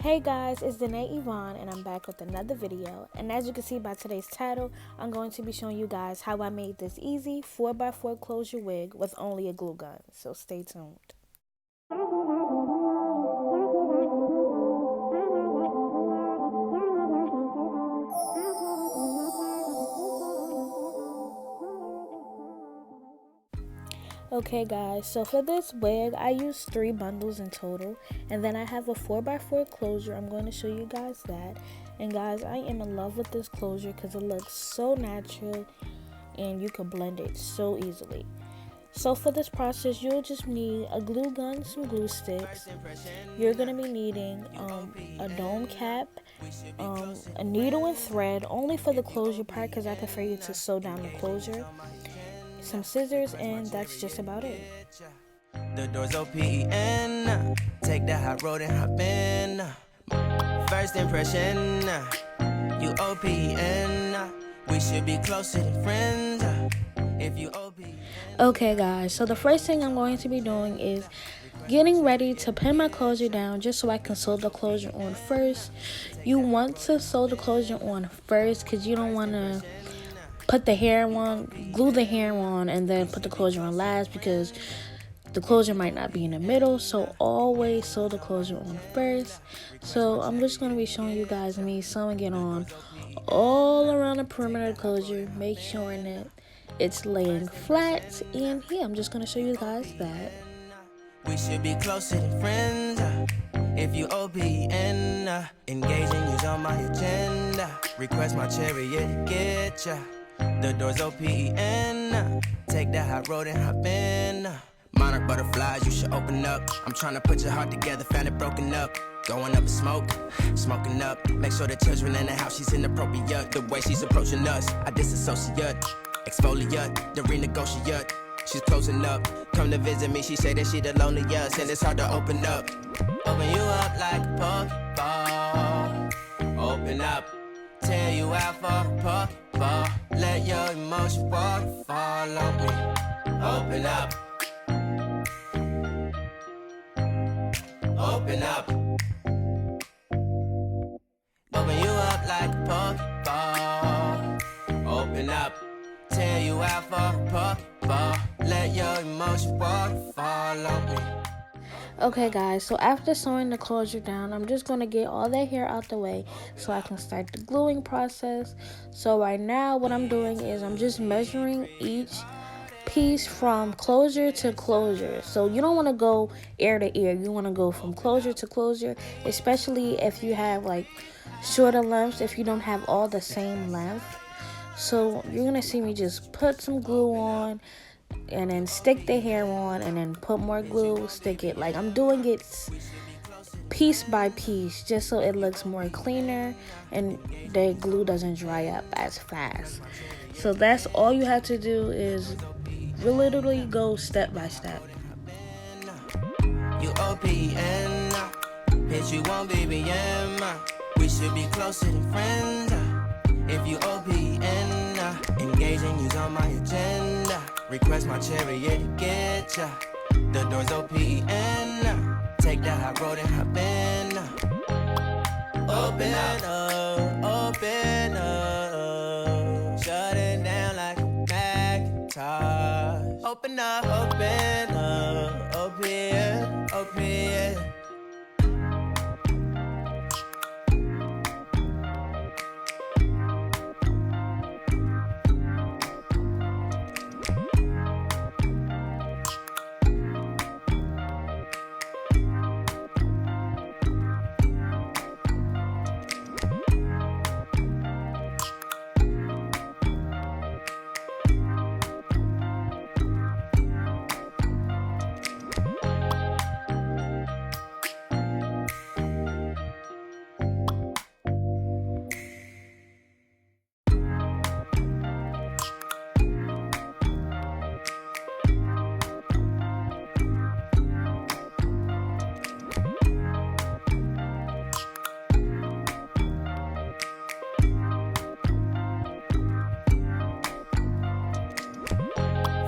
Hey guys, it's DinayYvonne and I'm back with another video. And as you can see by today's title, I'm going to be showing you guys how I made this easy 4x4 closure wig with only a glue gun. So stay tuned. Okay guys, so for this wig, I used 3 bundles in total, and then I have a 4x4 closure. I'm going to show you guys that. And guys, I am in love with this closure because it looks so natural and you can blend it so easily. So for this process, you'll just need a glue gun, some glue sticks. You're going to be needing a dome cap, a needle and thread, only for the closure part because I prefer you to sew down the closure. Some scissors, and that's just about it. The doors open, take the hot road and hop in. First impression, you open, we should be closer than friends. If you open. Okay guys, so the first thing I'm going to be doing is getting ready to pin my closure down just so I can sew the closure on first. You want to sew the closure on first because you don't want to put the hair on, glue the hair on, and then put the closure on last because the closure might not be in the middle. So always sew the closure on first. So I'm just going to be showing you guys me sewing it on all around the perimeter of the closure, make sure that it's laying flat. And yeah, I'm just going to show you guys that. We should be closer than friends. If you OPN, engaging you's on my agenda. Request my chariot to get ya. The doors open, take that hot road and hop in. Monarch butterflies, you should open up. I'm trying to put your heart together, found it broken up. Going up in smoke, smoking up. Make sure the children in the house, she's inappropriate. The way she's approaching us, I disassociate. Exfoliate, the renegotiate. She's closing up, come to visit me. She say that she the loneliest, and it's hard to open up. Open you up like a Pokeball. Open up, tear you out for a Pokeball. Let your emotion waterfall on me. Open up. Open up. Open you up like a Pokeball. Open up. Tear you out for a Pokeball. Let your emotion waterfall on me. Okay guys, so after sewing the closure down, I'm just going to get all that hair out the way so I can start the gluing process. So right now what I'm doing is I'm just measuring each piece from closure to closure. So you don't want to go ear to ear, you want to go from closure to closure, especially if you have like shorter lengths, if you don't have all the same length. So you're going to see me just put some glue on and then stick the hair on and then put more glue, stick it. Like I'm doing it piece by piece just so it looks more cleaner and the glue doesn't dry up as fast. So that's all you have to do is literally go step by step. You OPN, bitch, you won't BBM. We should be closer than friends. If you OPN, engaging you's on my agenda. Request my chariot to get ya. The doors open, take that hot road and hop in. Open up, open up. Shut it down like a Macintosh. Open up, open up, open, open.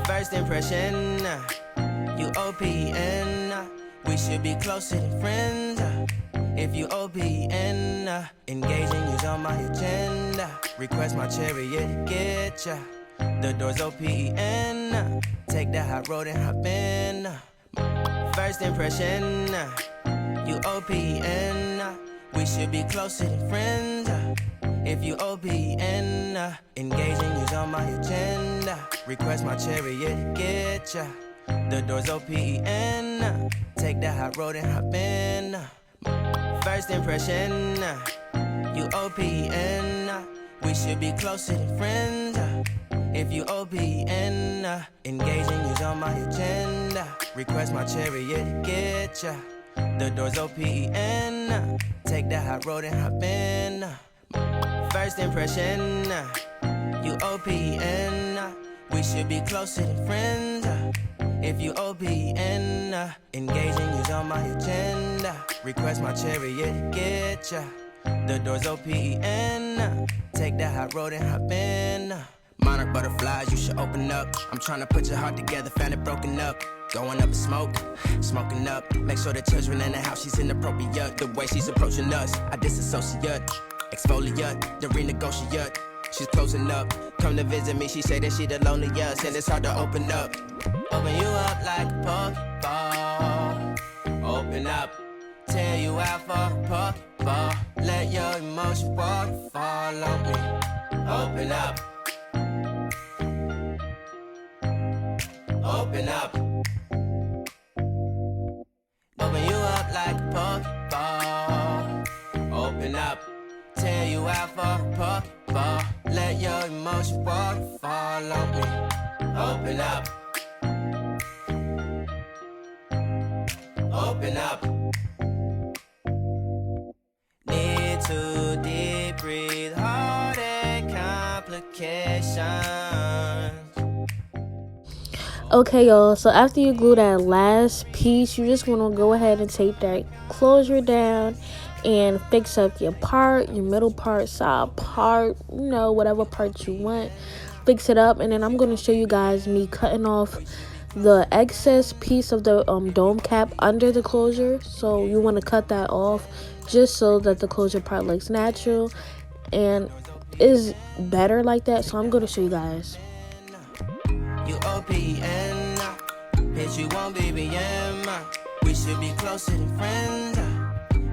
First impression, you OPN, we should be closer than friends. If you OPN, engaging you's on my agenda. Request my chariot, get ya. The door's OPN. Take the hot road and hop in. First impression, you OPN. We should be closer than friends. If you OPN, engaging you's on my agenda. Request my chariot, get ya. The door's OPN. Take the hot road and hop in. First impression, you OPN. We should be closer than friends. If you OPN, engaging you's on my agenda. Request my chariot, get ya. The door's OPN. Take the hot road and hop in. First impression, you OPN. We should be closer than friends. If you OPN, engaging you's on my agenda. Request my chariot, get ya. The door's OPN. Take the hot road and hop in. Monarch butterflies, you should open up. I'm trying to put your heart together, found it broken up. Going up in smoke, smoking up. Make sure the children in the house, she's inappropriate. The way she's approaching us, I disassociate. Exfoliate, the renegotiate. She's closing up. Come to visit me, she say that she the loneliest, and it's hard to open up. Open you up like a Pokeball. Open up, tear you out for a Pokeball. Let your emotions waterfall on me. Open up. Open up. Open you up like a Pokeball. Open up. Tear you out for a Pokeball. Let your emotions waterfall on me. Open up. Open up. Need to deep breathe, heart and complications. Okay, y'all, so after you glue that last piece, you just want to go ahead and take that closure down and fix up your part, your middle part, side part, whatever part you want. Fix it up, and then I'm going to show you guys me cutting off the excess piece of the dome cap under the closure. So you want to cut that off just so that the closure part looks natural and is better like that. So I'm going to show you guys. You OPN, bitch, you won't BBM. We should be closer than friends.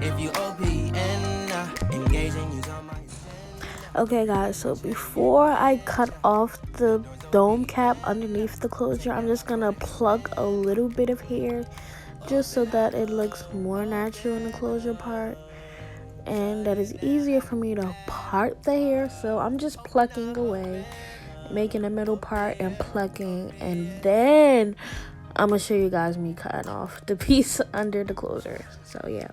If you OPN, engaging you's on my agenda. Okay, guys, so before I cut off the dome cap underneath the closure, I'm just gonna pluck a little bit of hair just so that it looks more natural in the closure part, and that is easier for me to part the hair. So I'm just plucking away, making the middle part and plucking, and then I'm gonna show you guys me cutting off the piece under the closure. So yeah.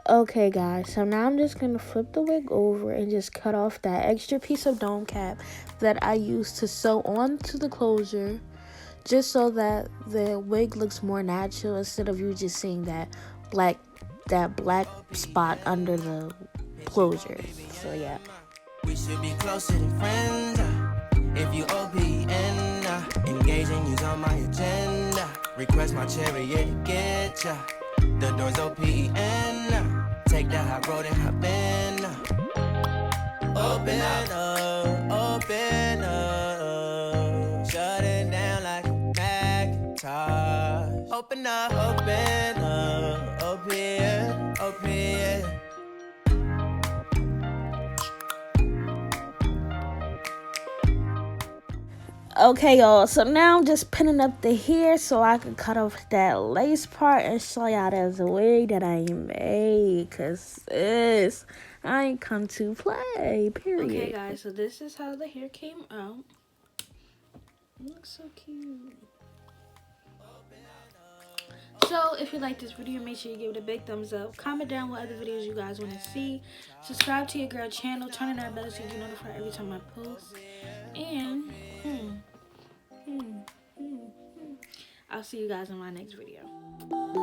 Okay, guys, so now I'm just gonna flip the wig over and just cut off that extra piece of dome cap that I used to sew onto the closure, just so that the wig looks more natural instead of you just seeing that black spot under the closure. So yeah. We should be closer than friends. If you OPN, engaging you's on my agenda. Request my chariot, get ya. The door's OPN. Take the hot road and hop in. Open up, open up. Shut it down like a Macintosh. Open up, open, open. Okay, y'all, so now I'm just pinning up the hair so I can cut off that lace part and show y'all there's a wig that I made, because I ain't come to play, period. Okay, guys, so this is how the hair came out. It looks so cute. So if you like this video, make sure you give it a big thumbs up. Comment down what other videos you guys want to see. Subscribe to your girl channel. Turn on that bell so you get notified every time I post. And I'll see you guys in my next video.